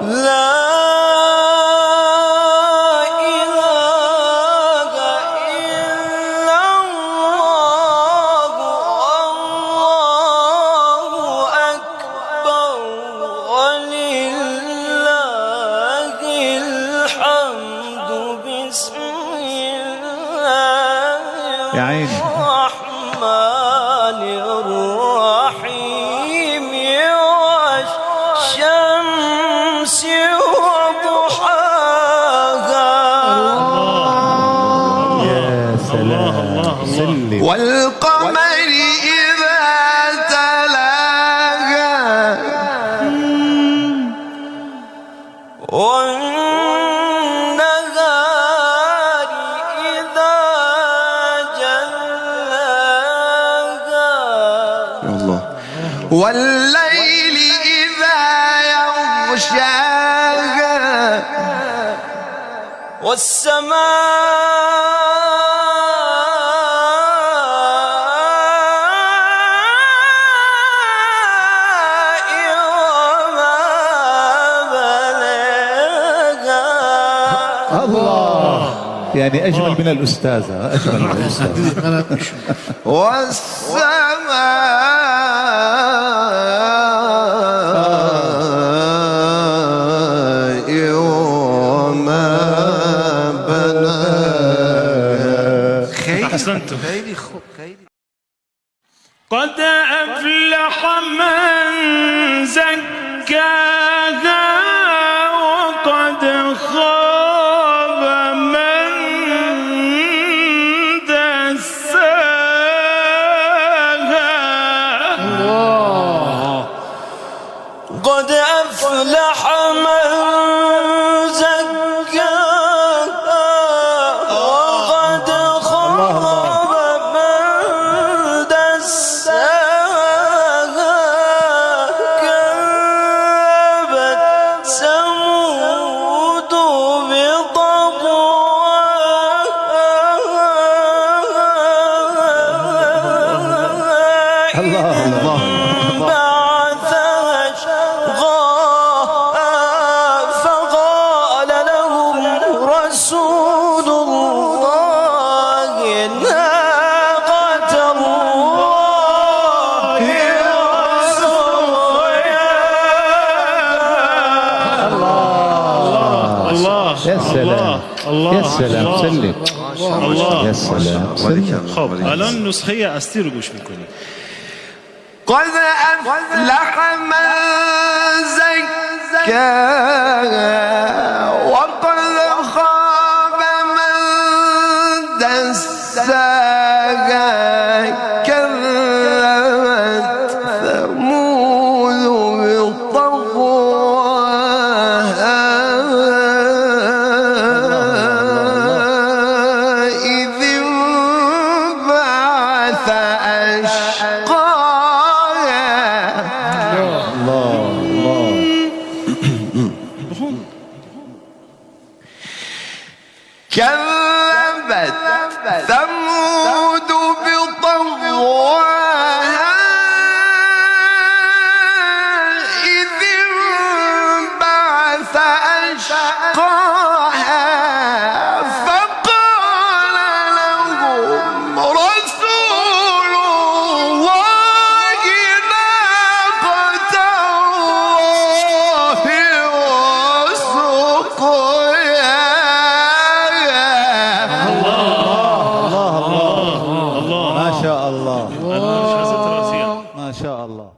لا إله إلا الله والله أكبر ولله الحمد بسم الله الرحمن الرحيم والشمس وضحاها يا سلام والقمر إذا تلاها والنهار إذا جلاها والليل إذا يغشاها والسماء وما بناها. الله، يعني أجمل من الأستاذة، أجمل من الأستاذة. والسماء وما بناها. أحسنتم. قد أفلح من زكاها وقد خاب من دساها. قد أفلح من زكاها وقد خاب من دساها. كذبت ثمود بطغواها الله الله. بعث أشقاها فقال لهم رسول الله ناقة الله الله. يا سلام، يا سلام، سلم. الله. يا سلام، سلم. خب الان نسخه اصلی رو گوش میکنی. قد أفلح من زكاها وقد خاب من دساها. كذبت ثمود بطغواها إذ انبعث أشقاها. الله الله. كذبت ثمود بطغواها إذ انبعث أشقاها فقال لهم رسول الله ناقة الله وسقياها. الله الله. ما شاء الله، انا مش حاسس راسيا. ما شاء الله.